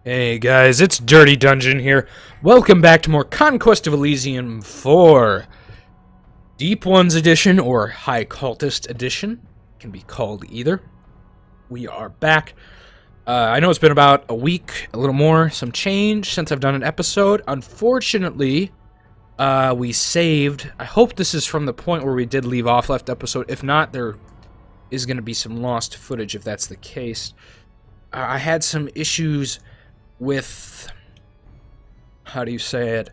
Hey guys, it's Dirty Dungeon here. Welcome back to more Conquest of Elysium 4. Deep Ones Edition, or High Cultist Edition. Can be called either. We are back. I know it's been about a week, a little more, some change since I've done an episode. Unfortunately, we saved. I hope this is from the point where we did leave off last episode. If not, there is going to be some lost footage if that's the case. I had some issues with, how do you say it,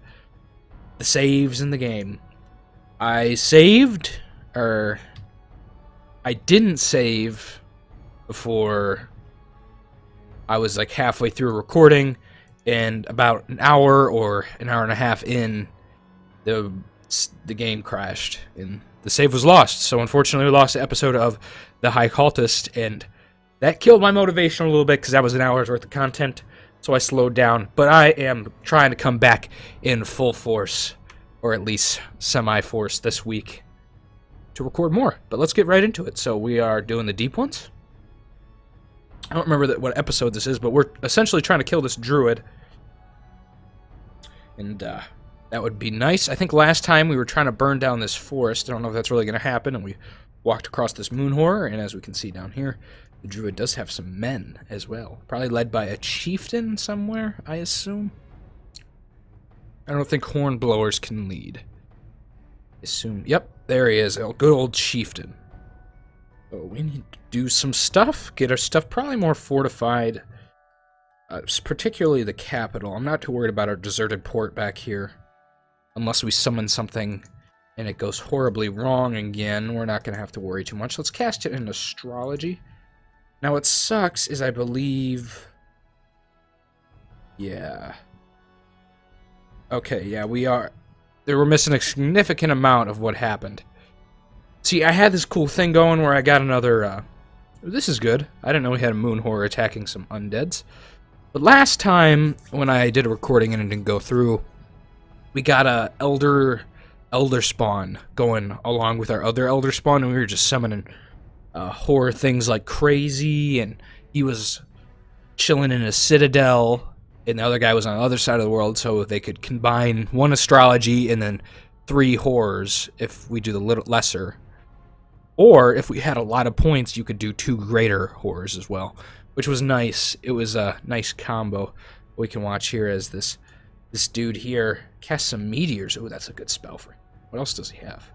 the saves in the game. I saved, or I didn't save before I was like halfway through recording, and about an hour or an hour and a half in, the game crashed and the save was lost. So unfortunately we lost the episode of the High Cultist, and that killed my motivation a little bit because that was an hour's worth of content. So I slowed down, but I am trying to come back in full force, or at least semi-force this week, to record more. But let's get right into it. So we are doing the deep ones. I don't remember what episode this is, but we're essentially trying to kill this druid. And that would be nice. I think last time we were trying to burn down this forest. I don't know if that's really going to happen. And we walked across this moon horror, and as we can see down here, the druid does have some men as well. Probably led by a chieftain somewhere, I assume. I don't think hornblowers can lead. Assume. Yep, there he is. A good old chieftain. So we need to do some stuff. Get our stuff probably more fortified. Particularly the capital. I'm not too worried about our deserted port back here. Unless we summon something and it goes horribly wrong again, we're not going to have to worry too much. Let's cast it in astrology. Now, what sucks is I believe... Yeah. Okay, yeah, we are... They were missing a significant amount of what happened. See, I had this cool thing going where I got another... This is good. I didn't know we had a moon horror attacking some undeads. But last time, when I did a recording and it didn't go through, we got a elder spawn going along with our other elder spawn, and we were just summoning... horror things like crazy, and he was chilling in a citadel, and the other guy was on the other side of the world, so they could combine one astrology and then 3 horrors if we do the little lesser. Or if we had a lot of points, you could do 2 greater horrors as well, which was nice. It was a nice combo. We can watch here as this dude here casts some meteors. Oh, that's a good spell for him. What else does he have?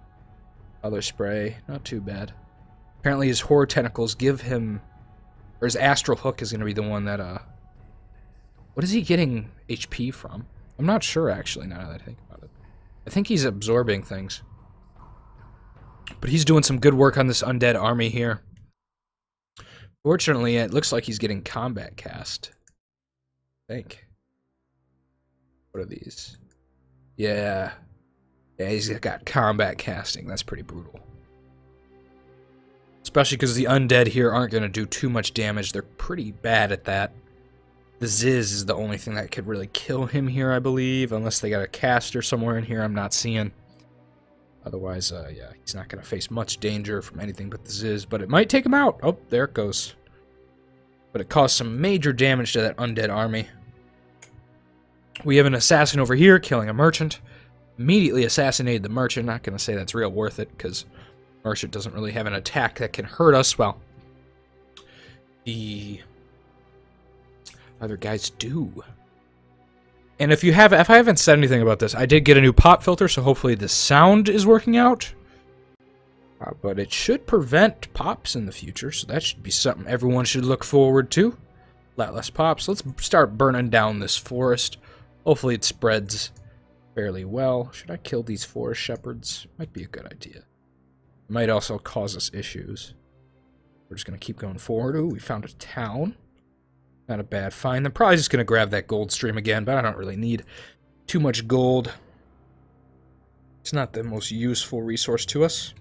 Other spray, not too bad. Apparently his horror tentacles give him... Or his astral hook is going to be the one that, What is he getting HP from? I'm not sure, actually, now that I think about it. I think he's absorbing things. But he's doing some good work on this undead army here. Fortunately, it looks like he's getting combat cast. I think. What are these? Yeah. Yeah, he's got combat casting. That's pretty brutal. Especially because the undead here aren't going to do too much damage. They're pretty bad at that. The Ziz is the only thing that could really kill him here, I believe. Unless they got a caster somewhere in here I'm not seeing. Otherwise, yeah, he's not going to face much danger from anything but the Ziz. But it might take him out. Oh, there it goes. But it caused some major damage to that undead army. We have an assassin over here killing a merchant. Immediately assassinated the merchant. Not going to say that's real worth it, because... Merchant doesn't really have an attack that can hurt us. Well, the other guys do. And if I haven't said anything about this, I did get a new pop filter, so hopefully the sound is working out. But it should prevent pops in the future, so that should be something everyone should look forward to. A lot less pops. Let's start burning down this forest. Hopefully it spreads fairly well. Should I kill these forest shepherds? Might be a good idea. Might also cause us issues. We're just going to keep going forward. Ooh, we found a town. Not a bad find. I'm probably just going to grab that gold stream again, but I don't really need too much gold. It's not the most useful resource to us.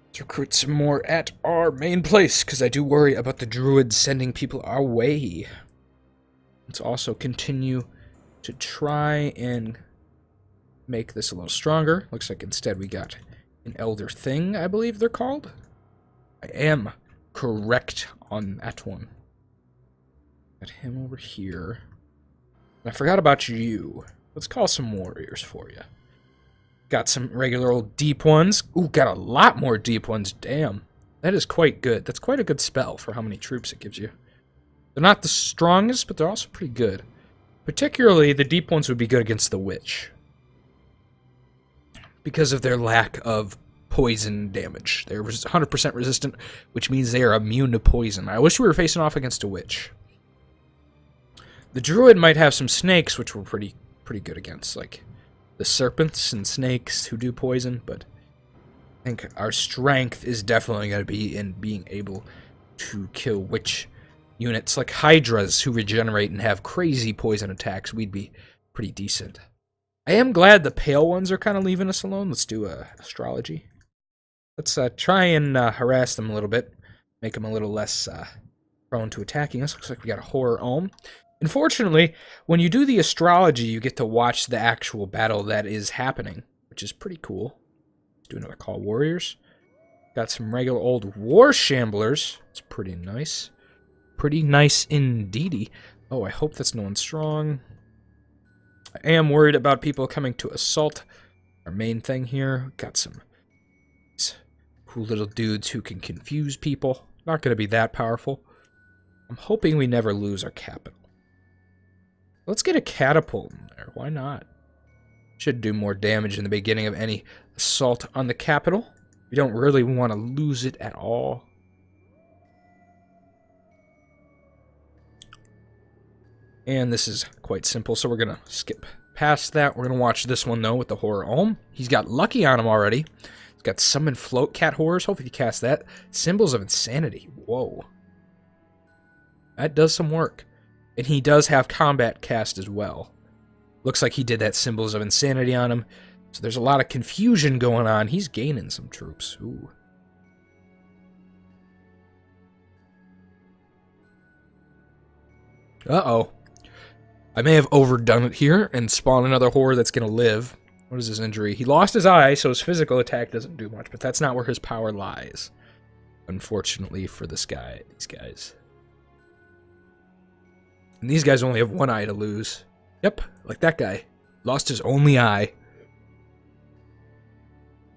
Let's recruit some more at our main place, because I do worry about the druids sending people our way. Let's also continue to try and... make this a little stronger. Looks like instead we got an elder thing, I believe they're called. I am correct on that one. Got him over here. I forgot about you. Let's call some warriors for you. Got some regular old deep ones. Ooh, got a lot more deep ones. Damn. That is quite good. That's quite a good spell for how many troops it gives you. They're not the strongest, but they're also pretty good. Particularly, the deep ones would be good against the witch. Because of their lack of poison damage. They're 100% resistant, which means they are immune to poison. I wish we were facing off against a witch. The druid might have some snakes, which we're pretty good against, like the serpents and snakes who do poison, but I think our strength is definitely going to be in being able to kill witch units like hydras who regenerate and have crazy poison attacks. We'd be pretty decent. I am glad the pale ones are kind of leaving us alone. Let's do astrology. Let's try and harass them a little bit, make them a little less prone to attacking us. Looks like we got a horror ohm. Unfortunately, when you do the astrology, you get to watch the actual battle that is happening, which is pretty cool. Let's do another call warriors. Got some regular old war shamblers. It's pretty nice. Pretty nice indeedy. Oh, I hope that's no one strong. I am worried about people coming to assault our main thing here. Got some cool little dudes who can confuse people. Not going to be that powerful. I'm hoping we never lose our capital. Let's get a catapult in there. Why not? Should do more damage in the beginning of any assault on the capital. We don't really want to lose it at all. And this is quite simple, so we're going to skip past that. We're going to watch this one, though, with the Horror Ohm. He's got Lucky on him already. He's got Summon Float Cat Horrors. Hopefully he casts that. Symbols of Insanity. Whoa. That does some work. And he does have Combat Cast as well. Looks like he did that Symbols of Insanity on him. So there's a lot of confusion going on. He's gaining some troops. Ooh. Uh-oh. I may have overdone it here and spawned another horror that's going to live. What is his injury? He lost his eye, so his physical attack doesn't do much, but that's not where his power lies. Unfortunately for this guy, these guys. And these guys only have one eye to lose. Yep, like that guy. Lost his only eye.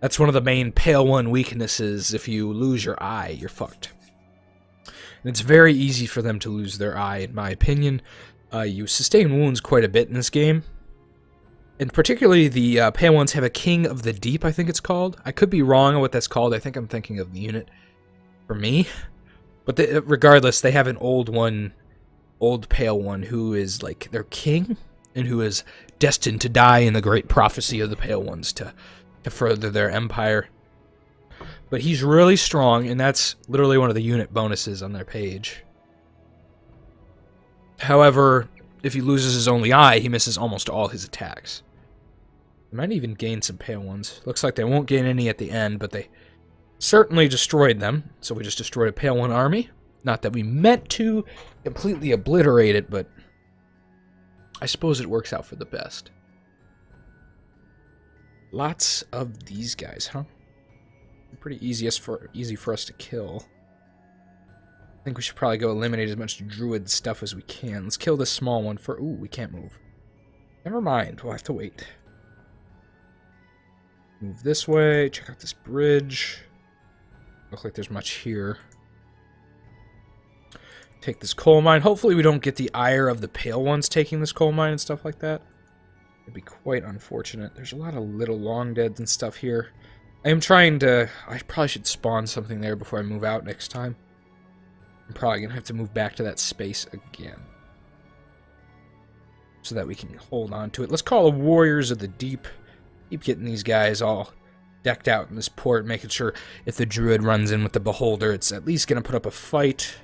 That's one of the main Pale One weaknesses. If you lose your eye, you're fucked. And it's very easy for them to lose their eye, in my opinion. You sustain wounds quite a bit in this game. And particularly the Pale Ones have a King of the Deep, I think it's called. I could be wrong on what that's called. I think I'm thinking of the unit for me. But regardless, they have an old Pale One who is like their king, and who is destined to die in the great prophecy of the Pale Ones to further their empire. But he's really strong, and that's literally one of the unit bonuses on their page. However, if he loses his only eye, he misses almost all his attacks. They might even gain some Pale Ones. Looks like they won't gain any at the end, but they certainly destroyed them. So we just destroyed a Pale One army. Not that we meant to completely obliterate it, but I suppose it works out for the best. Lots of these guys, huh? Pretty easy for us to kill. I think we should probably go eliminate as much druid stuff as we can. Let's kill this small one for... Ooh, we can't move. Never mind, we'll have to wait. Move this way, check out this bridge. Look like there's much here. Take this coal mine. Hopefully we don't get the ire of the Pale Ones taking this coal mine and stuff like that. It'd be quite unfortunate. There's a lot of little long deads and stuff here. I am trying to... I probably should spawn something there before I move out next time. I'm probably going to have to move back to that space again. So that we can hold on to it. Let's call the Warriors of the Deep. Keep getting these guys all decked out in this port, making sure if the Druid runs in with the Beholder, it's at least going to put up a fight.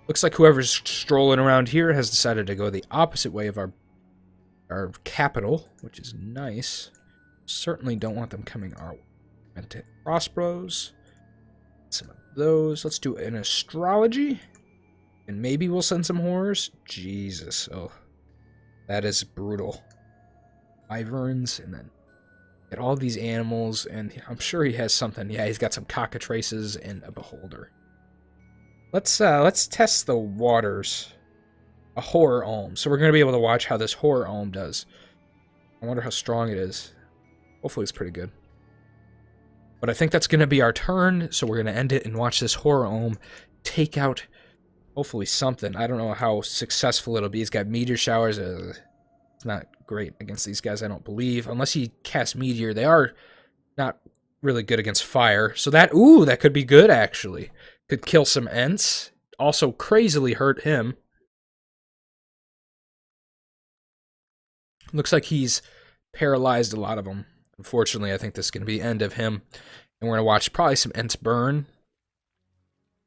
Looks like whoever's strolling around here has decided to go the opposite way of our capital, which is nice. Certainly don't want them coming our way. To crossbows. Some of those. Let's do an astrology. And maybe we'll send some horrors. Jesus. Oh. That is brutal. Wyverns, and then get all these animals, and I'm sure he has something. Yeah, he's got some cockatrices and a Beholder. Let's test the waters. a horror Olm. So we're going to be able to watch how this horror Olm does. I wonder how strong it is. Hopefully it's pretty good. But I think that's going to be our turn, so we're going to end it and watch this horror Olm take out, hopefully, something. I don't know how successful it'll be. He's got meteor showers. It's not great against these guys, I don't believe. Unless he casts meteor, they are not really good against fire. So that, ooh, that could be good, actually. Could kill some Ents. Also crazily hurt him. Looks like he's paralyzed a lot of them. Unfortunately, I think this is going to be the end of him. And we're going to watch probably some Ents burn.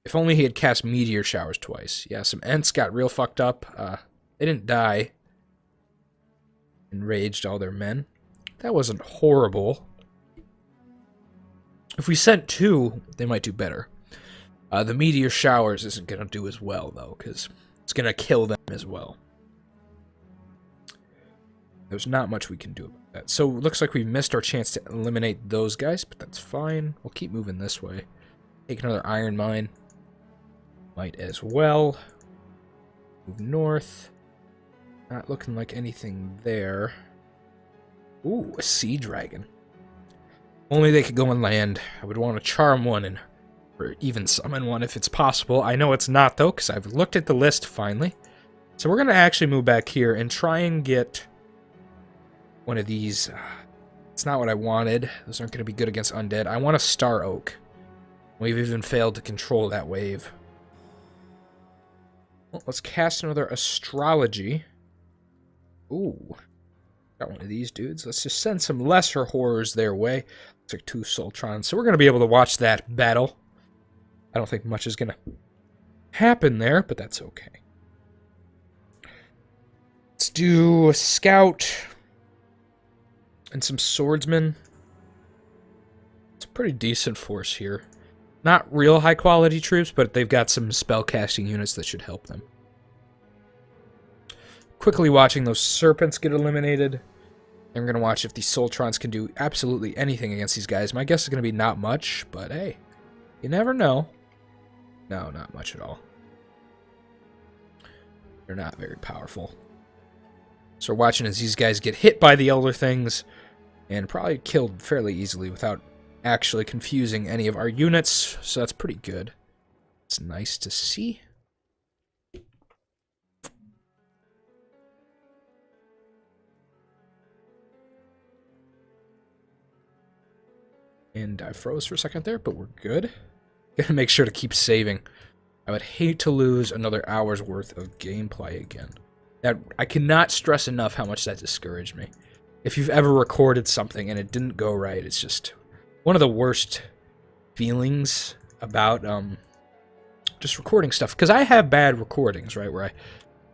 If only he had cast meteor showers twice. Yeah, some Ents got real fucked up. They didn't die. Enraged all their men. That wasn't horrible. If we sent 2, they might do better. The meteor showers isn't going to do as well, though, because it's going to kill them as well. There's not much we can do about that. So it looks like we missed our chance to eliminate those guys, but that's fine. We'll keep moving this way. Take another iron mine. Might as well. Move north. Not looking like anything there. Ooh, a sea dragon. Only they could go on land. I would want to charm one or even summon one if it's possible. I know it's not, though, because I've looked at the list finally. So we're going to actually move back here and try and get one of these. It's not what I wanted. Those aren't going to be good against undead. I want a Star Oak. We've even failed to control that wave. Well, let's cast another Astrology. Ooh. Got one of these dudes. Let's just send some lesser horrors their way. Looks like 2 Sultrons. So we're going to be able to watch that battle. I don't think much is going to happen there, but that's okay. Let's do a Scout and some Swordsmen. It's a pretty decent force here. Not real high-quality troops, but they've got some spell-casting units that should help them. Quickly watching those Serpents get eliminated. And we're going to watch if these Sultrons can do absolutely anything against these guys. My guess is going to be not much, but hey, you never know. No, not much at all. They're not very powerful. So we're watching as these guys get hit by the Elder Things and probably killed fairly easily without actually confusing any of our units. So that's pretty good. It's nice to see. And I froze for a second there, but we're good. Gotta make sure to keep saving. I would hate to lose another hour's worth of gameplay again. That I cannot stress enough how much that discouraged me. If you've ever recorded something and it didn't go right, it's just one of the worst feelings about just recording stuff. Because I have bad recordings, right, where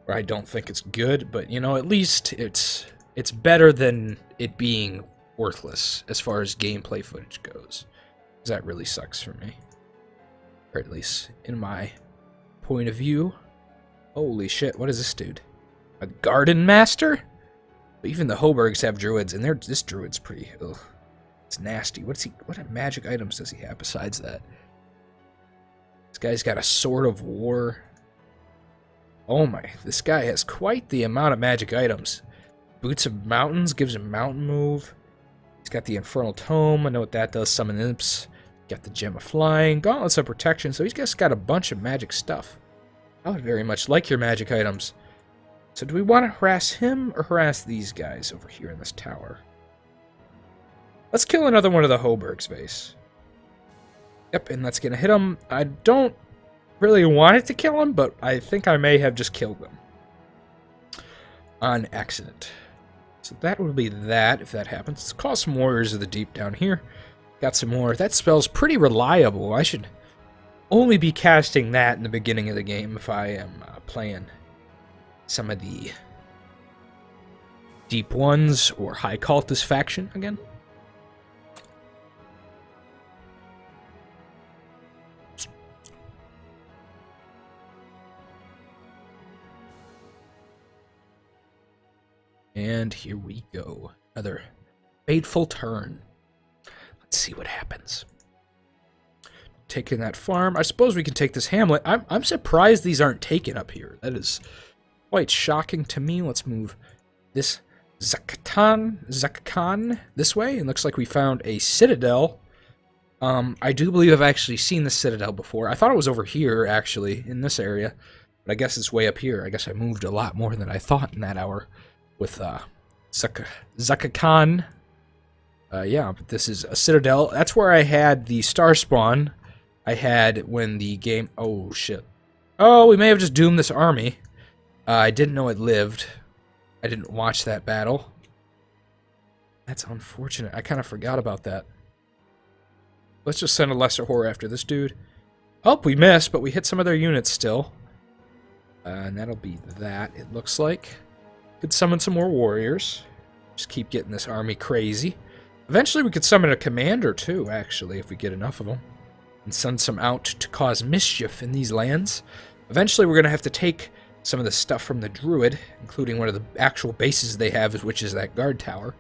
I don't think it's good, but you know, at least it's better than it being worthless as far as gameplay footage goes. Because that really sucks for me. Or at least in my point of view. Holy shit, what is this dude? A garden master? Even the Hobergs have druids, and this druid's pretty... Ugh, it's nasty. What magic items does he have besides that? This guy's got a sword of war. Oh my, this guy has quite the amount of magic items. Boots of Mountains gives him mountain move. He's got the Infernal Tome. I know what that does. Summon imps. Got the Gem of Flying. Gauntlets of Protection. So he's just got a bunch of magic stuff. I would very much like your magic items. So do we want to harass him or harass these guys over here in this tower? Let's kill another one of the Hoberg's base. Yep, and that's going to hit him. I don't really want it to kill him, but I think I may have just killed them. On accident. So that would be that, if that happens. Let's call some Warriors of the Deep down here. Got some more. That spell's pretty reliable. I should only be casting that in the beginning of the game if I am playing some of the Deep Ones or High Cultist faction again. And here we go. Another fateful turn. Let's see what happens. Taking that farm. I suppose we can take this hamlet. I'm surprised these aren't taken up here. That is quite shocking to me. Let's move this Zakatan this way. It looks like we found a citadel. I do believe I've actually seen the citadel before. I thought it was over here, actually, in this area. But I guess it's way up here. I guess I moved a lot more than I thought in that hour with Zakatan. Yeah, but this is a citadel. That's where I had the star spawn I had when the game... Oh, shit. Oh, we may have just doomed this army. I didn't know it lived. I didn't watch that battle. That's unfortunate. I kind of forgot about that. Let's just send a lesser horror after this dude. Oh, we missed, but we hit some of their units still. And that'll be that, it looks like. Could summon some more warriors. Just keep getting this army crazy. Eventually we could summon a commander too, actually, if we get enough of them. And send some out to cause mischief in these lands. Eventually we're going to have to take some of the stuff from the Druid, including one of the actual bases they have, which is that guard tower.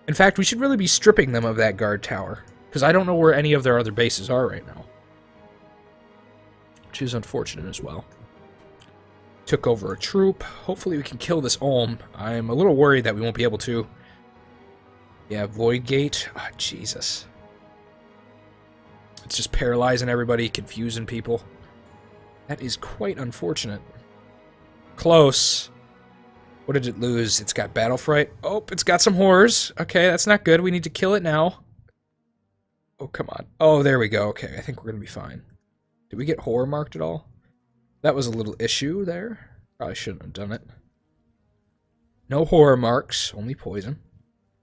In fact, we should really be stripping them of that guard tower, because I don't know where any of their other bases are right now. Which is unfortunate as well. Took over a troop. Hopefully we can kill this Ulm. I'm a little worried that we won't be able to. Yeah, Void Gate. Oh, Jesus. It's just paralyzing everybody, confusing people. That is quite unfortunate. Close. What did it lose? It's got Battle Fright. Oh, it's got some horrors. Okay, that's not good. We need to kill it now. Oh, come on. Oh, there we go. Okay, I think we're going to be fine. Did we get horror marked at all? That was a little issue there. Probably shouldn't have done it. No horror marks, only poison.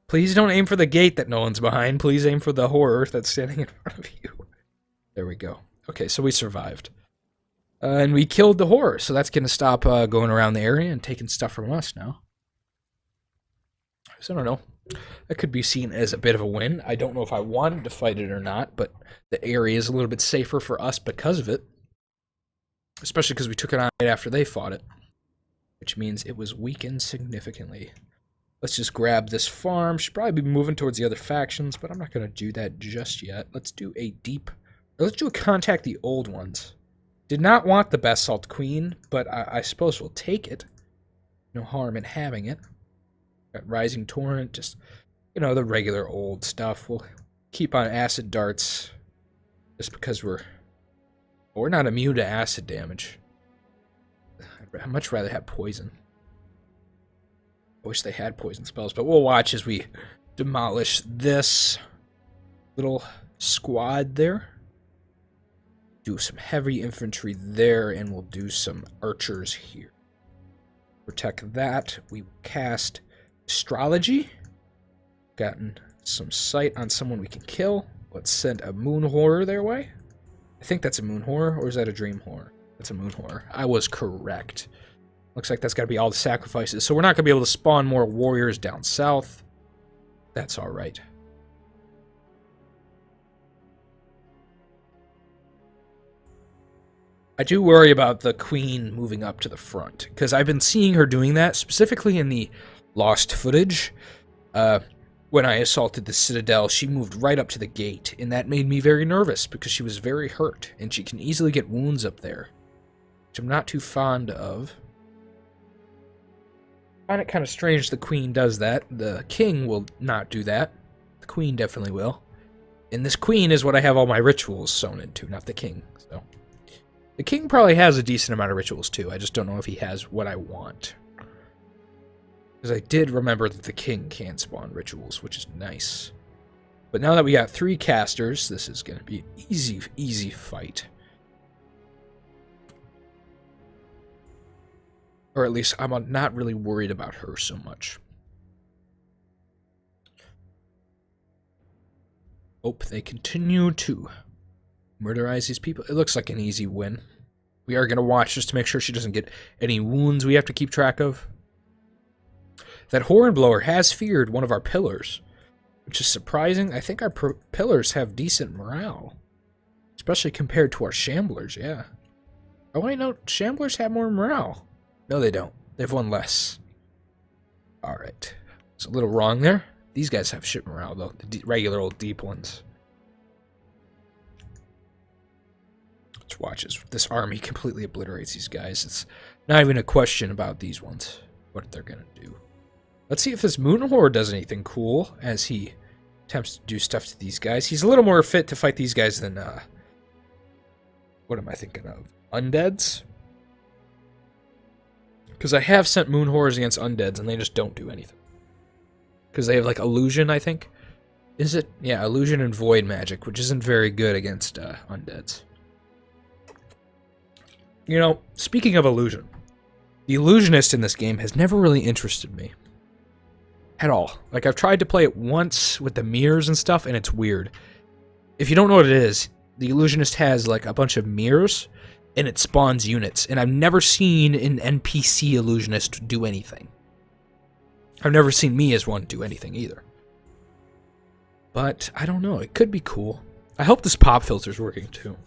Please don't aim for the gate that no one's behind. Please aim for the horror that's standing in front of you. There we go. Okay, so we survived. And we killed the horror, so that's going to stop going around the area and taking stuff from us now. So I don't know. That could be seen as a bit of a win. I don't know if I wanted to fight it or not, but the area is a little bit safer for us because of it. Especially because we took it on right after they fought it. Which means it was weakened significantly. Let's just grab this farm. Should probably be moving towards the other factions, but I'm not going to do that just yet. Let's do a let's do a contact the old ones. Did not want the Basalt Queen, but I suppose we'll take it. No harm in having it. Got Rising Torrent, just, you know, the regular old stuff. We'll keep on acid darts just because we're not immune to acid damage. I'd much rather have poison. I wish they had poison spells, but we'll watch as we demolish this little squad there. Do some heavy infantry there, and we'll do some archers here. Protect that. We will cast Astrology. Gotten some sight on someone we can kill. Let's send a Moon Horror their way. I think that's a Moon Horror, or is that a Dream Horror? That's a Moon Horror. I was correct. Looks like that's got to be all the sacrifices. So we're not going to be able to spawn more warriors down south. That's all right. I do worry about the queen moving up to the front, because I've been seeing her doing that, specifically in the lost footage. When I assaulted the citadel, she moved right up to the gate, and that made me very nervous, because she was very hurt, and she can easily get wounds up there, which I'm not too fond of. I find it kind of strange the queen does that. The king will not do that. The queen definitely will. And this queen is what I have all my rituals sewn into, not the king. So the king probably has a decent amount of rituals too. I just don't know if he has what I want. Because I did remember that the king can spawn rituals, which is nice. But now that we got 3 casters, this is going to be an easy fight. Or at least I'm not really worried about her so much. Hope they continue to murderize these people. It looks like an easy win. We are going to watch just to make sure she doesn't get any wounds we have to keep track of. That Hornblower has feared one of our pillars, which is surprising. I think our pillars have decent morale, especially compared to our shamblers, yeah. Oh, wait, no, shamblers have more morale. No, they don't. They've won less. Alright. It's a little wrong there. These guys have shit morale, though. The regular old deep ones. Let's watch as this army completely obliterates these guys. Not even a question about these ones, what they're going to do. Let's see if this Moon Horde does anything cool as he attempts to do stuff to these guys. He's a little more fit to fight these guys than, what am I thinking of? Undeads? Because I have sent Moon Horrors against Undeads, and they just don't do anything. Because they have, like, Illusion, I think. Is it? Yeah, Illusion and Void Magic, which isn't very good against Undeads. You know, speaking of Illusion, the Illusionist in this game has never really interested me. At all. Like, I've tried to play it once with the mirrors and stuff, and it's weird. If you don't know what it is, the Illusionist has, like, a bunch of mirrors, and it spawns units. And I've never seen an NPC Illusionist do anything. I've never seen me as one do anything either. But, I don't know. It could be cool. I hope this pop filter's working, too.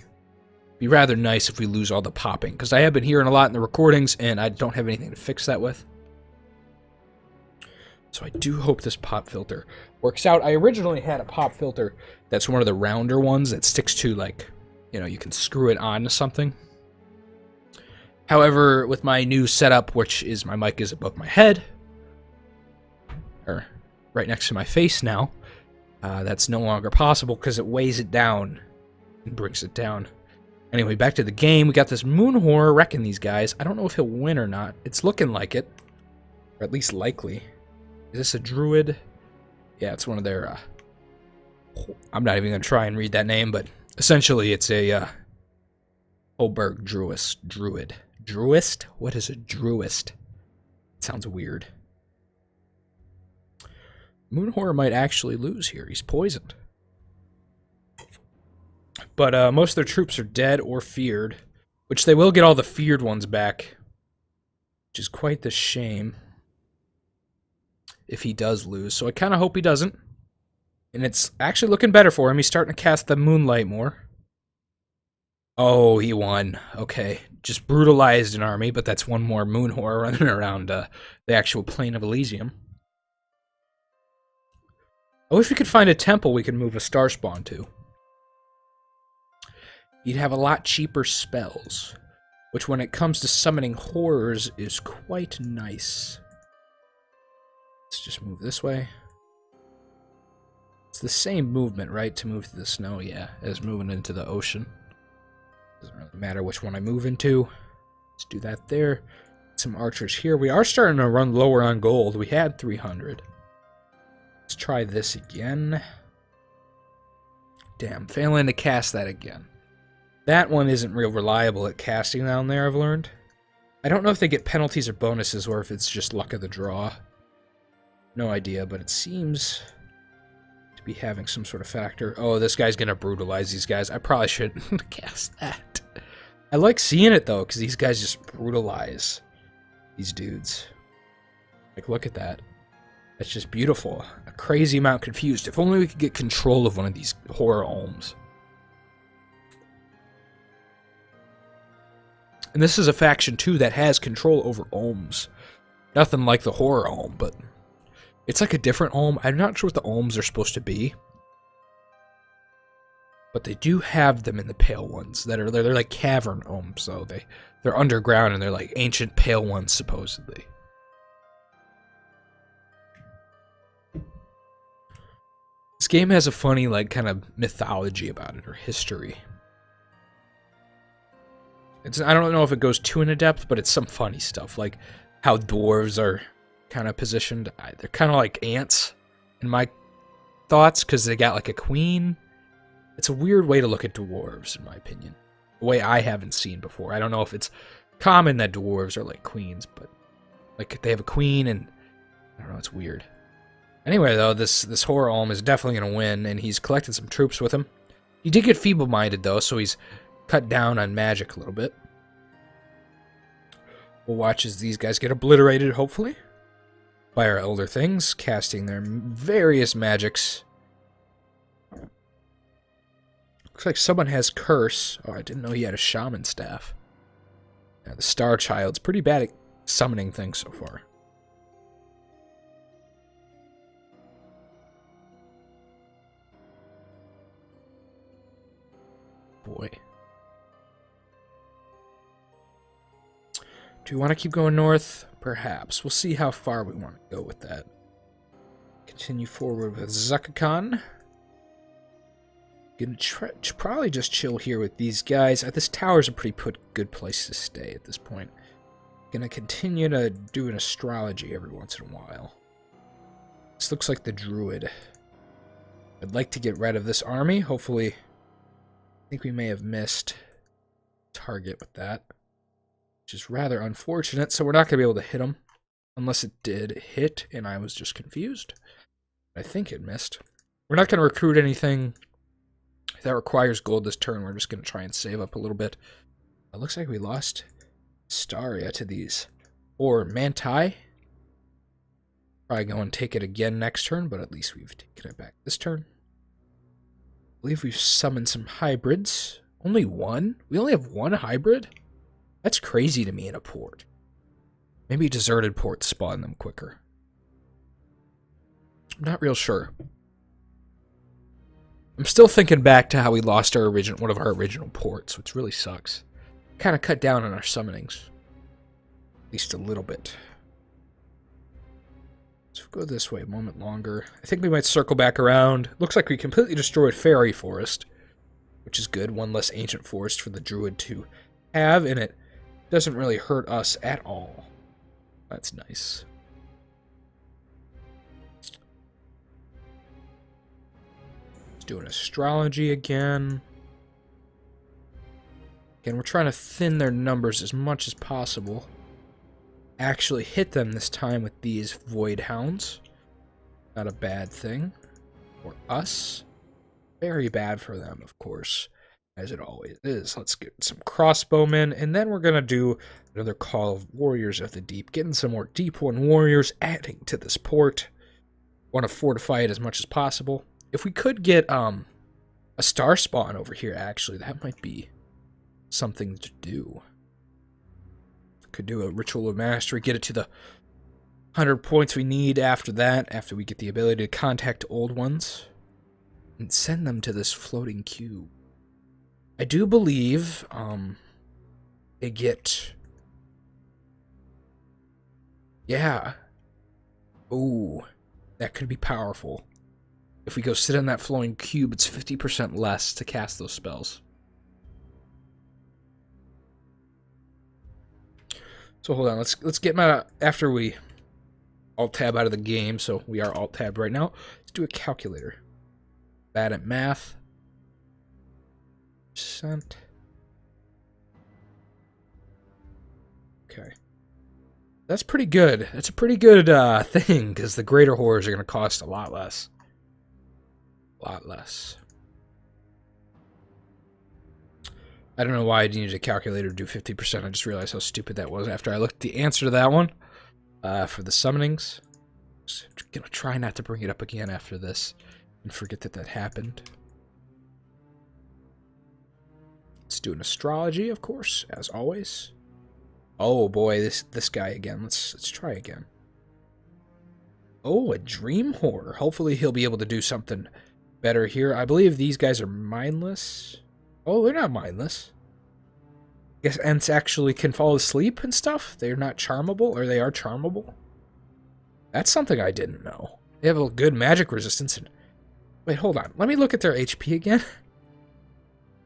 It'd be rather nice if we lose all the popping, because I have been hearing a lot in the recordings, and I don't have anything to fix that with. So I do hope this pop filter works out. I originally had a pop filter that's one of the rounder ones that sticks to, like, you know, you can screw it onto something. However, with my new setup, which is my mic is above my head, or right next to my face now, that's no longer possible because it weighs it down and brings it down. Anyway, back to the game. We got this Moon Horror wrecking these guys. I don't know if he'll win or not. It's looking like it, or at least likely. Is this a druid? Yeah, it's one of their, I'm not even going to try and read that name, but essentially it's a, Holberg druid. Druist? What is a druist? It sounds weird. Moon Horror might actually lose here. He's poisoned. But, most of their troops are dead or feared, which they will get all the feared ones back, which is quite the shame. If he does lose. So I kind of hope he doesn't. And it's actually looking better for him. He's starting to cast the Moonlight more. Oh, he won. Okay. Just brutalized an army, but that's one more Moon Horror running around the actual plane of Elysium. I wish we could find a temple we could move a star spawn to. You'd have a lot cheaper spells, which when it comes to summoning horrors is quite nice. Let's just move this way. It's the same movement, right, to move to the snow, yeah, as moving into the ocean. Doesn't really matter which one I move into. Let's do that there. Some archers here. We are starting to run lower on gold. We had 300. Let's try this again. Damn, failing to cast that again. That one isn't real reliable at casting down there, I've learned. I don't know if they get penalties or bonuses or if it's just luck of the draw. No idea, but it seems to be having some sort of factor. Oh, this guy's gonna brutalize these guys. I probably shouldn't cast that. I like seeing it, though, because these guys just brutalize these dudes. Like, look at that. That's just beautiful. A crazy amount confused. If only we could get control of one of these horror ohms. And this is a faction, too, that has control over ohms. Nothing like the horror ohm, but it's like a different ohm. I'm not sure what the ohms are supposed to be. But they do have them in the pale ones. They're like cavern ohms, so they're underground and they're like ancient pale ones, supposedly. This game has a funny, like, kind of mythology about it, or history. I don't know if it goes too into depth, but it's some funny stuff, like how dwarves are kind of positioned. They're kind of like ants, in my thoughts, because they got like a queen. It's a weird way to look at dwarves, in my opinion. A way I haven't seen before. I don't know if it's common that dwarves are like queens, but like they have a queen, and I don't know, it's weird. Anyway, though, this horror ohm is definitely going to win, and he's collected some troops with him. He did get feeble-minded, though, so he's cut down on magic a little bit. We'll watch as these guys get obliterated, hopefully, by our Elder Things, casting their various magics. Looks like someone has Curse. Oh, I didn't know he had a Shaman Staff. Yeah, the Star Child's pretty bad at summoning things so far. Boy. Do we want to keep going north? Perhaps. We'll see how far we want to go with that. Continue forward with Zuckukan. Gonna probably just chill here with these guys. This tower's a pretty good place to stay at this point. Gonna continue to do an astrology every once in a while. This looks like the druid. I'd like to get rid of this army. Hopefully, I think we may have missed target with that, which is rather unfortunate. So we're not gonna be able to hit them unless it did hit, and I was just confused. I think it missed. We're not gonna recruit anything that requires gold this turn. We're just gonna try and save up a little bit. It looks like we lost Staria to these. Or Manti. Probably go and take it again next turn, but at least we've taken it back this turn. I believe we've summoned some hybrids. Only one? We only have one hybrid? That's crazy to me in a port. Maybe deserted ports spawn them quicker. I'm not real sure. I'm still thinking back to how we lost our one of our original ports, which really sucks. Kind of cut down on our summonings. At least a little bit. So we'll go this way a moment longer. I think we might circle back around. Looks like we completely destroyed Fairy Forest, which is good. One less ancient forest for the druid to have, and it doesn't really hurt us at all. That's nice. Let's do an astrology again. Again, we're trying to thin their numbers as much as possible. Actually hit them this time with these Void Hounds. Not a bad thing for us. Very bad for them, of course, as it always is. Let's get some crossbowmen, and then we're going to do another Call of Warriors of the Deep. Getting some more Deep One warriors, adding to this port. Want to fortify it as much as possible. If we could get a star spawn over here, actually, that might be something to do. Could do a Ritual of Mastery, get it to the 100 points we need after that, after we get the ability to contact old ones, and send them to this floating cube. I do believe they get... Yeah. Ooh, that could be powerful. If we go sit in that floating cube, it's 50% less to cast those spells. So hold on, let's get them out after we alt-tab out of the game, so we are alt-tabbed right now. Let's do a calculator. Bad at math. Percent. Okay. That's pretty good. That's a pretty good thing, because the greater horrors are going to cost a lot less. A lot less. I don't know why I needed a calculator to do 50%. I just realized how stupid that was after I looked at the answer to that one. For the summonings. Just gonna try not to bring it up again after this and forget that that happened. Let's do an astrology, of course, as always. Oh boy, this guy again. Let's try again. Oh, a dream horror. Hopefully he'll be able to do something better here. I believe these guys are mindless. Oh, they're not mindless. I guess Ents actually can fall asleep and stuff? They're not charmable, or they are charmable? That's something I didn't know. They have a good magic resistance. And... Wait, hold on. Let me look at their HP again.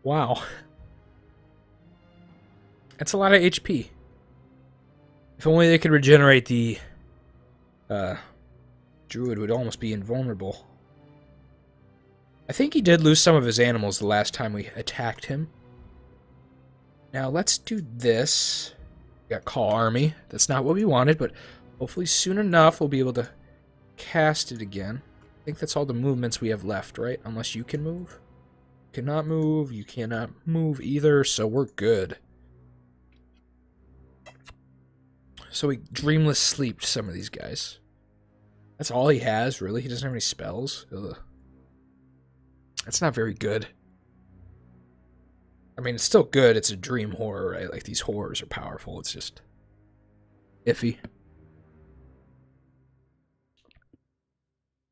Wow. That's a lot of HP. If only they could regenerate the... Druid would almost be invulnerable. I think he did lose some of his animals the last time we attacked him. Now let's do this. We got Call Army. That's not what we wanted, but hopefully soon enough we'll be able to cast it again. I think that's all the movements we have left, right? Unless you can move. You cannot move. You cannot move either, so we're good. So we dreamless sleeped some of these guys. That's all he has, really? He doesn't have any spells? Ugh. That's not very good. I mean, it's still good. It's a dream horror, right? Like, these horrors are powerful. It's just iffy.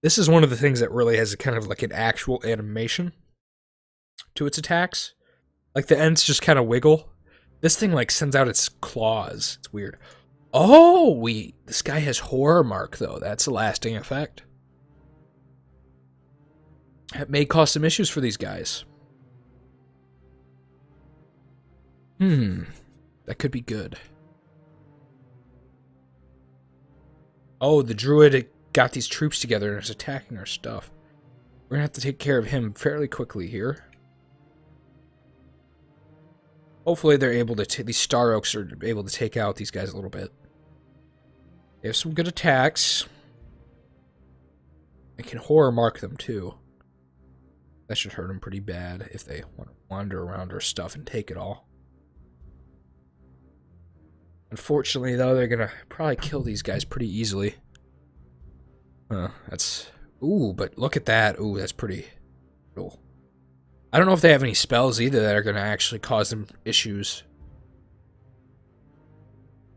This is one of the things that really has a kind of like an actual animation to its attacks. Like, the ends just kind of wiggle. This thing, like, sends out its claws. It's weird. Oh, this guy has horror mark, though. That's a lasting effect. That may cause some issues for these guys. That could be good. Oh, the druid got these troops together and is attacking our stuff. We're gonna have to take care of him fairly quickly here. Hopefully they're able to, these Star Oaks are able to take out these guys a little bit. They have some good attacks. I can horror mark them too. That should hurt them pretty bad if they want to wander around our stuff and take it all. Unfortunately, though, they're gonna probably kill these guys pretty easily. That's... Ooh, but look at that. Ooh, that's pretty cool. I don't know if they have any spells either that are gonna actually cause them issues.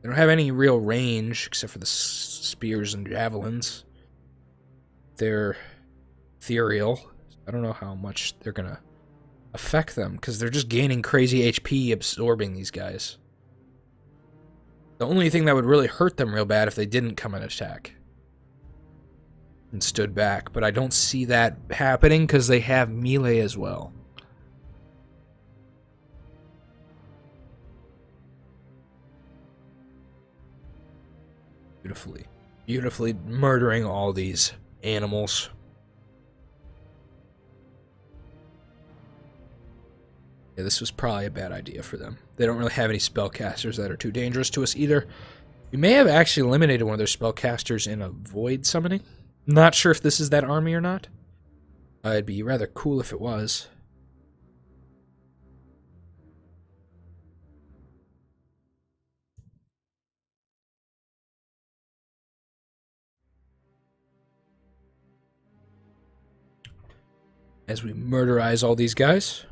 They don't have any real range, except for the spears and javelins. They're ethereal. I don't know how much they're gonna affect them, because they're just gaining crazy HP absorbing these guys. The only thing that would really hurt them real bad if they didn't come and attack. And stood back, but I don't see that happening because they have melee as well. Beautifully murdering all these animals. Yeah, this was probably a bad idea for them. They don't really have any spellcasters that are too dangerous to us either. We may have actually eliminated one of their spellcasters in a void summoning. Not sure if this is that army or not. It'd be rather cool if it was. As we murderize all these guys.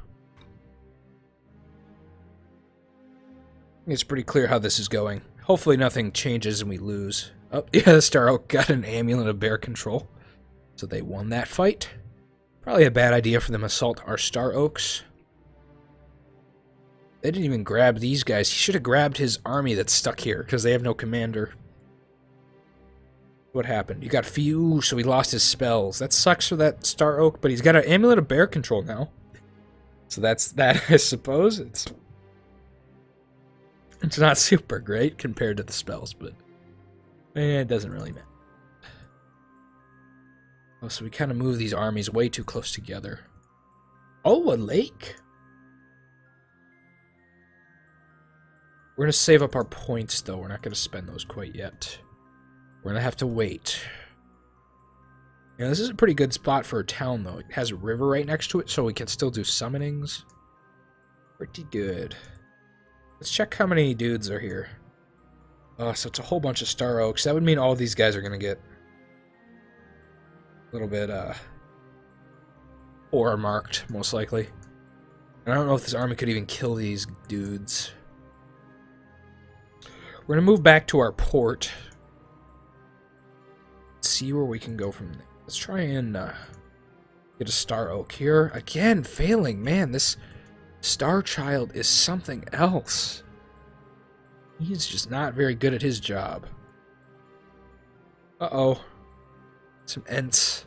It's pretty clear how this is going. Hopefully nothing changes and we lose. Oh, yeah, the Star Oak got an amulet of bear control. So they won that fight. Probably a bad idea for them to assault our Star Oaks. They didn't even grab these guys. He should have grabbed his army that's stuck here, because they have no commander. What happened? You got few, so he lost his spells. That sucks for that Star Oak, but he's got an amulet of bear control now. So that's that, I suppose. It's not super great compared to the spells, but it doesn't really matter. Oh, so we kind of move these armies way too close together. Oh, a lake? We're going to save up our points, though. We're not going to spend those quite yet. We're going to have to wait. Yeah, this is a pretty good spot for a town, though. It has a river right next to it, so we can still do summonings. Pretty good. Let's check how many dudes are here. So it's a whole bunch of Star Oaks. That would mean all these guys are going to get a little bit, horror marked, most likely. And I don't know if this army could even kill these dudes. We're going to move back to our port. See where we can go from there. Let's try and get a Star Oak here. Again, failing. Man, this Star Child is something else. He's just not very good at his job. Uh-oh. Some Ents.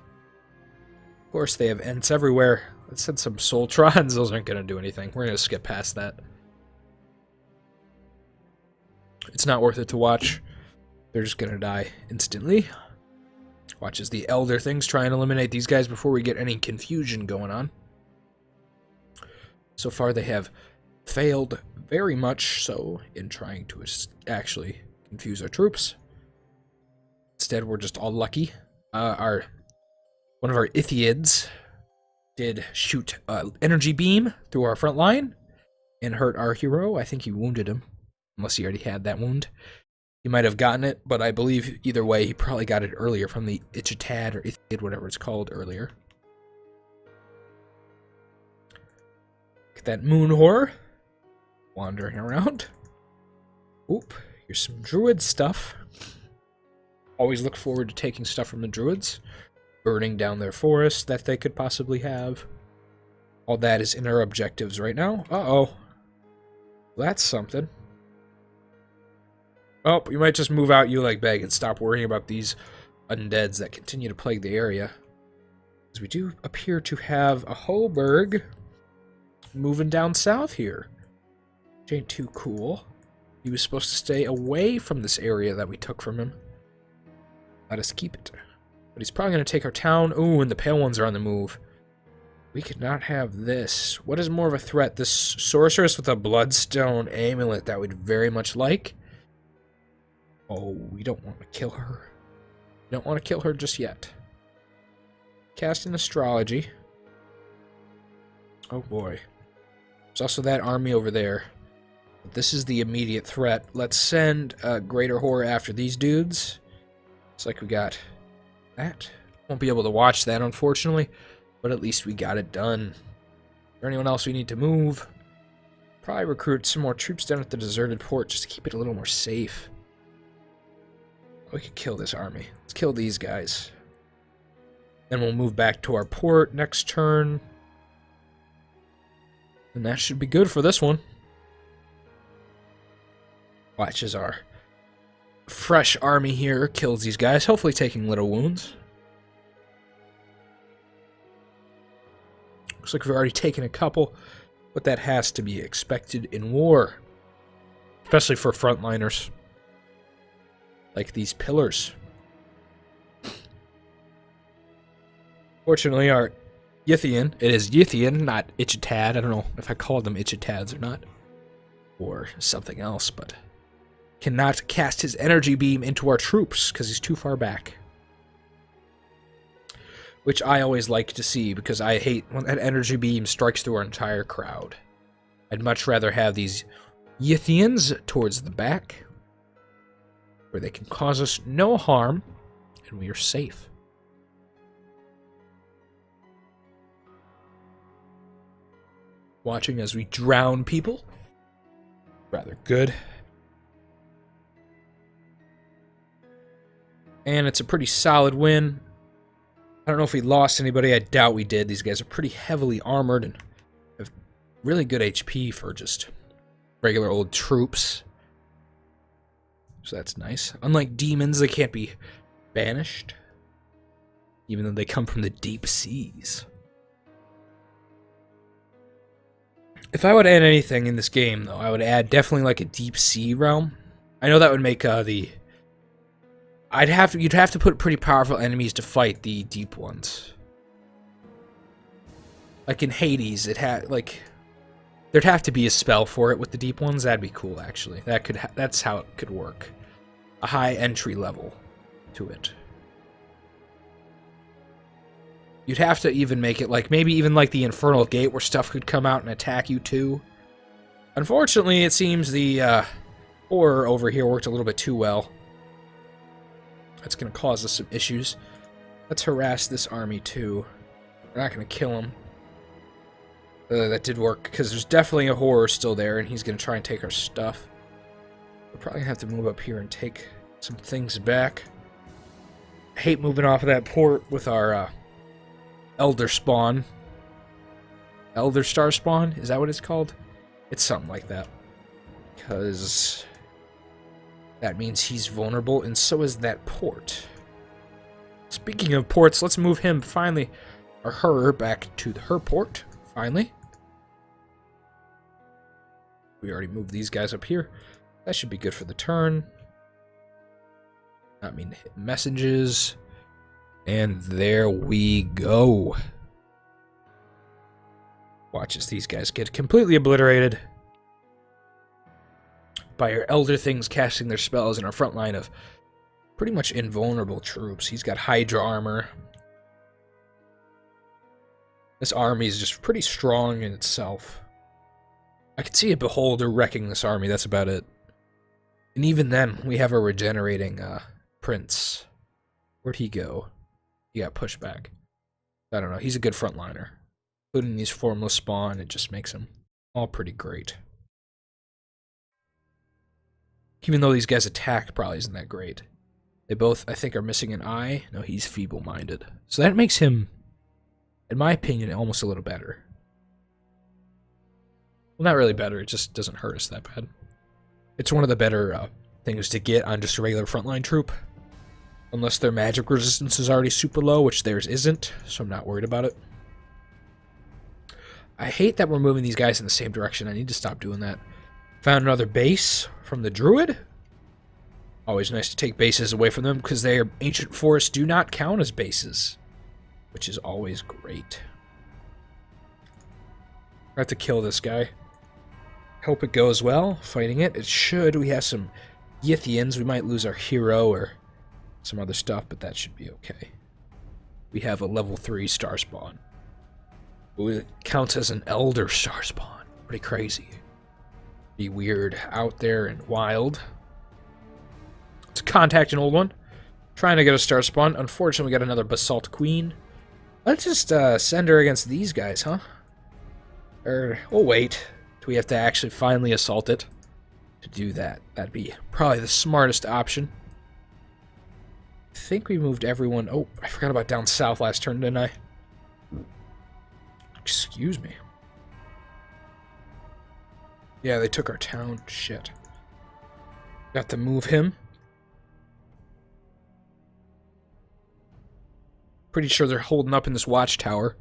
Of course, they have Ents everywhere. Let's send some Soltrons. Those aren't going to do anything. We're going to skip past that. It's not worth it to watch. They're just going to die instantly. Watch as the Elder things try and eliminate these guys before we get any confusion going on. So far, they have failed very much so in trying to actually confuse our troops. Instead, we're just all lucky. One of our Ithiids did shoot an energy beam through our front line and hurt our hero. I think he wounded him, unless he already had that wound. He might have gotten it, but I believe either way, he probably got it earlier from the Itchitad or Ithiid, whatever it's called, earlier. Get that moon horror wandering around. Oop, here's some druid stuff. Always look forward to taking stuff from the druids, burning down their forest that they could possibly have. All that is in our objectives right now. Uh-oh. Well, that's something. Oh, we might just move out you like Beg and stop worrying about these undeads that continue to plague the area. Because we do appear to have a Hoberg moving down south here. Which ain't too cool. He was supposed to stay away from this area that we took from him. Let us keep it. But he's probably going to take our town. Ooh, and the Pale Ones are on the move. We could not have this. What is more of a threat? This sorceress with a bloodstone amulet that we'd very much like. Oh, we don't want to kill her. We don't want to kill her just yet. Casting astrology. Oh boy. There's also that army over there. But this is the immediate threat. Let's send Greater Horror after these dudes. Looks like we got that. Won't be able to watch that, unfortunately. But at least we got it done. Is there anyone else we need to move? Probably recruit some more troops down at the deserted port just to keep it a little more safe. We could kill this army. Let's kill these guys. Then we'll move back to our port next turn. And that should be good for this one. Watch as our fresh army here kills these guys, hopefully taking little wounds. Looks like we've already taken a couple, but that has to be expected in war. Especially for frontliners. Like these pillars. Fortunately, our Yithian, it is Yithian, not Ichitad. I don't know if I called them Ichitads or not. Or something else, but cannot cast his energy beam into our troops because he's too far back. Which I always like to see because I hate when that energy beam strikes through our entire crowd. I'd much rather have these Yithians towards the back, where they can cause us no harm, and we are safe. Watching as we drown people. Rather good. And it's a pretty solid win. I don't know if we lost anybody. I doubt we did. These guys are pretty heavily armored and have really good HP for just regular old troops. So that's nice. Unlike demons, they can't be banished, even though they come from the deep seas. If I would add anything in this game, though, I would add definitely like a deep sea realm. I know that would make you'd have to put pretty powerful enemies to fight the deep ones. Like in Hades, there'd have to be a spell for it with the deep ones. That'd be cool, actually. That's how it could work. A high entry level to it. You'd have to even make it like maybe even like the Infernal Gate where stuff could come out and attack you too. Unfortunately, it seems the horror over here worked a little bit too well. That's going to cause us some issues. Let's harass this army too. We're not going to kill him. That did work because there's definitely a horror still there and he's going to try and take our stuff. We're probably going to have to move up here and take some things back. I hate moving off of that port with our Elder Spawn. Elder Star Spawn? Is that what it's called? It's something like that. Because that means he's vulnerable, and so is that port. Speaking of ports, let's move him finally, or her, back to her port, finally. We already moved these guys up here. That should be good for the turn. Not mean to hit messages. And there we go. Watch as these guys get completely obliterated by our Elder Things casting their spells in our front line of pretty much invulnerable troops. He's got Hydra armor. This army is just pretty strong in itself. I could see a Beholder wrecking this army, that's about it. And even then, we have a regenerating Prince. Where'd he go? He got pushed back. I don't know, he's a good frontliner. Including these Formless Spawn, it just makes them all pretty great. Even though these guys' attack probably isn't that great. They both, I think, are missing an eye. No, he's feeble-minded. So that makes him, in my opinion, almost a little better. Well, not really better. It just doesn't hurt us that bad. It's one of the better things to get on just a regular frontline troop. Unless their magic resistance is already super low, which theirs isn't, so I'm not worried about it. I hate that we're moving these guys in the same direction. I need to stop doing that. Found another base from the druid. Always nice to take bases away from them, because their ancient forests do not count as bases, which is always great. I have to kill this guy. Hope it goes well, fighting it. It should. We have some Yithians. We might lose our hero or some other stuff, but that should be okay. We have a level 3 star spawn. Ooh, it counts as an elder star spawn. Pretty crazy. Pretty weird out there and wild. Let's contact an old one. Trying to get a star spawn. Unfortunately, we got another basalt queen. Let's just send her against these guys, huh? Or, oh wait. Do we have to actually finally assault it? To do that, that'd be probably the smartest option. I think we moved everyone. Oh, I forgot about down south last turn, didn't I? Excuse me. Yeah, they took our town. Shit. Got to move him. Pretty sure they're holding up in this watchtower,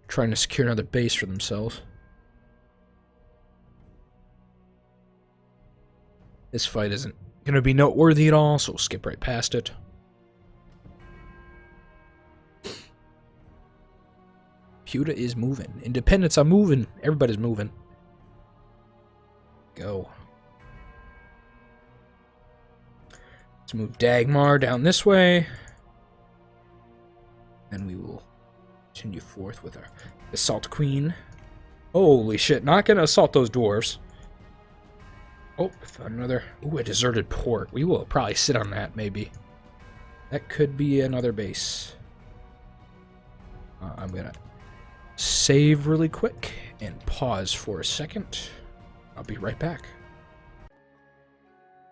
trying to secure another base for themselves. This fight isn't going to be noteworthy at all, so we'll skip right past it. Puta is moving. Independents are moving. Everybody's moving. Go. Let's move Dagmar down this way. And we will continue forth with our Assault Queen. Holy shit, not gonna assault those dwarves. Oh, found another. Ooh, a deserted port. We will probably sit on that, maybe. That could be another base. I'm gonna save really quick and pause for a second. I'll be right back.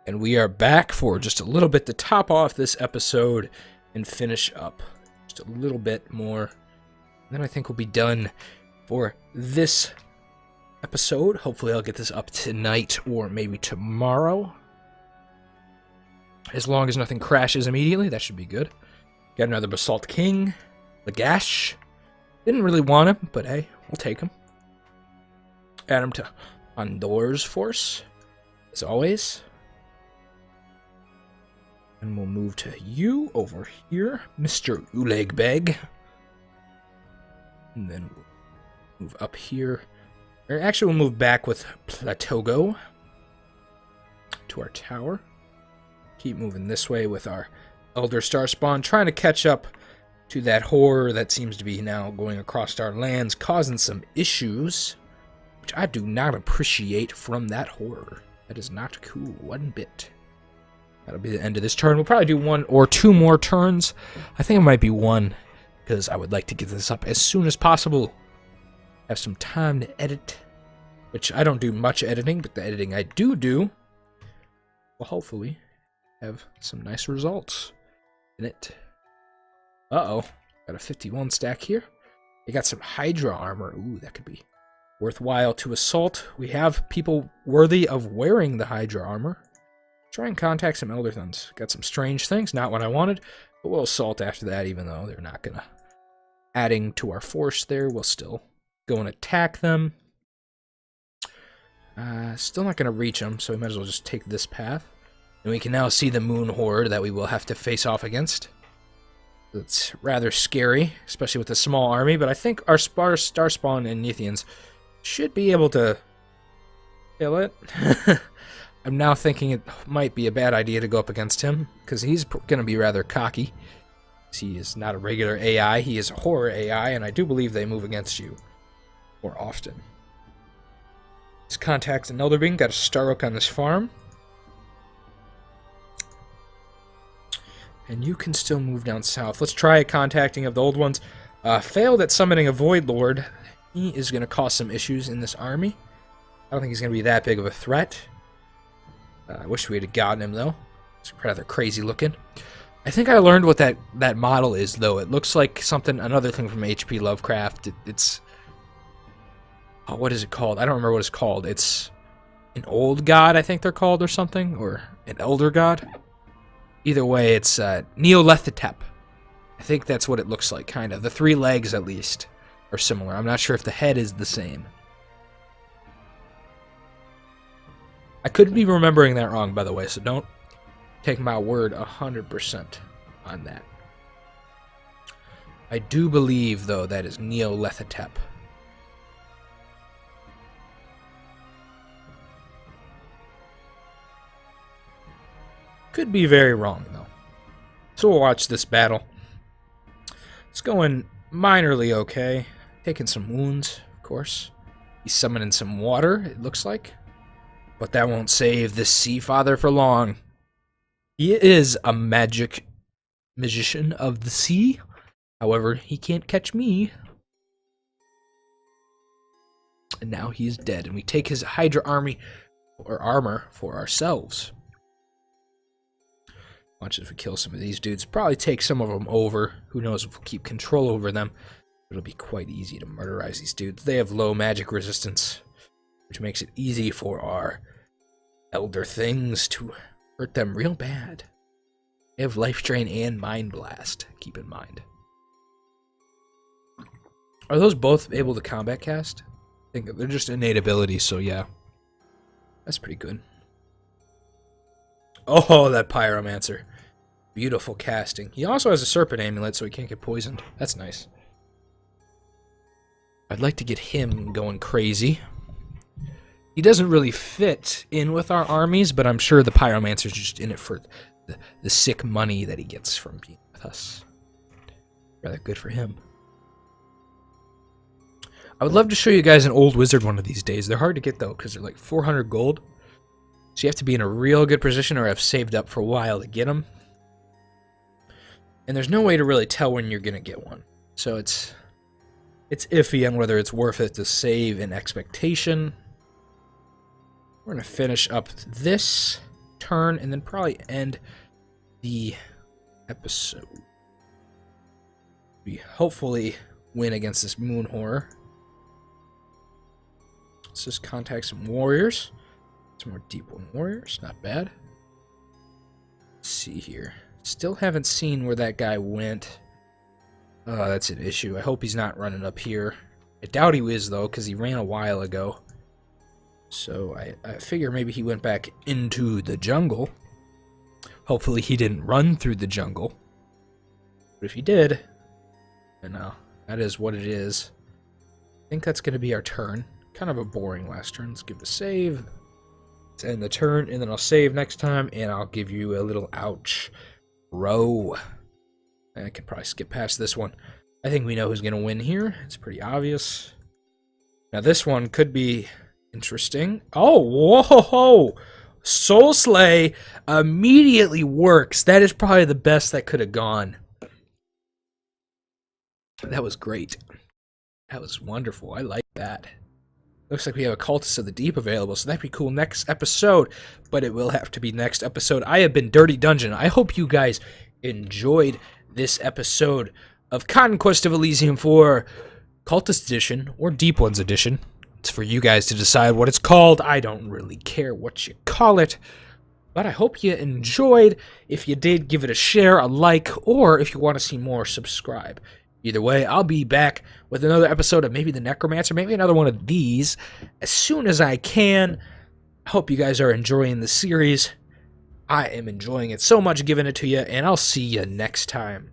And we are back for just a little bit to top off this episode and finish up. Just a little bit more. And then I think we'll be done for this episode. Hopefully I'll get this up tonight or maybe tomorrow. As long as nothing crashes immediately, that should be good. Got another Basalt King. Lagash. Didn't really want him, but hey, we'll take him. Add him to Andor's force, as always. And we'll move to you over here, Mr. Ulegbeg. And then we'll move up here. Or actually, we'll move back with Platogo to our tower. Keep moving this way with our Elder Star Spawn, trying to catch up to that horror that seems to be now going across our lands, causing some issues, which I do not appreciate from that horror. That is not cool, one bit. That'll be the end of this turn. We'll probably do 1 or 2 more turns. I think it might be 1, because I would like to get this up as soon as possible. Have some time to edit, which I don't do much editing, but the editing I do will hopefully have some nice results in it. Uh-oh. Got a 51 stack here. They got some Hydra armor. Ooh, that could be worthwhile to assault. We have people worthy of wearing the Hydra armor. Try and contact some Elderthons. Got some strange things. Not what I wanted, but we'll assault after that, even though they're not gonna... Adding to our force there, we'll still go and attack them. Still not gonna reach them, so we might as well just take this path. And we can now see the moon horde that we will have to face off against. It's rather scary, especially with a small army, but I think our Star Spawn and Yithians should be able to kill it. I'm now thinking it might be a bad idea to go up against him, because he's going to be rather cocky. He is not a regular AI, he is a horror AI, and I do believe they move against you more often. Let's contact an Elder Being, got a Starrock on this farm. And you can still move down south. Let's try a contacting of the old ones. Failed at summoning a Void Lord. He is going to cause some issues in this army. I don't think he's going to be that big of a threat. I wish we had gotten him, though. It's rather crazy looking. I think I learned what that model is, though. It looks like another thing from H.P. Lovecraft. It's Oh, what is it called? I don't remember what it's called. It's an old god, I think they're called, or something, or an elder god. Either way, it's Neolithotep. I think that's what it looks like, kind of. The 3 legs, at least, are similar. I'm not sure if the head is the same. I could be remembering that wrong, by the way, so don't take my word 100% on that. I do believe, though, that is Neolithotep. Could be very wrong, though. So we'll watch this battle. It's going minorly okay. Taking some wounds, of course. He's summoning some water, it looks like. But that won't save this Sea Father for long. He is a magician of the sea. However, he can't catch me. And now he's dead. And we take his Hydra army, or armor, for ourselves. Watch as we kill some of these dudes. Probably take some of them over. Who knows if we'll keep control over them. It'll be quite easy to murderize these dudes. They have low magic resistance, which makes it easy for our elder things to hurt them real bad. They have Life Drain and Mind Blast, keep in mind. Are those both able to combat cast? I think they're just innate abilities, so yeah. That's pretty good. Oh, that Pyromancer. Beautiful casting. He also has a Serpent Amulet, so he can't get poisoned. That's nice. I'd like to get him going crazy. He doesn't really fit in with our armies, but I'm sure the Pyromancer's just in it for the sick money that he gets from being with us. Rather good for him. I would love to show you guys an old wizard one of these days. They're hard to get, though, because they're like 400 gold. So you have to be in a real good position or have saved up for a while to get them. And there's no way to really tell when you're going to get one. So it's iffy on whether it's worth it to save in expectation. We're going to finish up this turn and then probably end the episode. We hopefully win against this moon horror. Let's just contact some warriors. Some more deep one warriors. Not bad. Let's see here. Still haven't seen where that guy went. That's an issue. I hope he's not running up here. I doubt he is, though, because he ran a while ago. So I figure maybe he went back into the jungle. Hopefully he didn't run through the jungle. But if he did, then that is what it is. I think that's going to be our turn. Kind of a boring last turn. Let's give it a save. Let's end the turn, and then I'll save next time, and I'll give you a little ouch row. I can probably skip past this one. I think we know who's going to win here. It's pretty obvious. Now this one could be interesting. Oh, whoa! Soul Slay immediately works. That is probably the best that could have gone. That was great. That was wonderful. I like that. Looks like we have a Cultist of the Deep available, so that'd be cool next episode. But it will have to be next episode. I have been Dirty Dungeon. I hope you guys enjoyed this episode of Conquest of Elysium for Cultist Edition or Deep Ones Edition. It's for you guys to decide what it's called. I don't really care what you call it. But I hope you enjoyed. If you did, give it a share, a like, or if you want to see more, subscribe. Either way, I'll be back with another episode of maybe the Necromancer, maybe another one of these, as soon as I can. I hope you guys are enjoying the series. I am enjoying it so much, giving it to you, and I'll see you next time.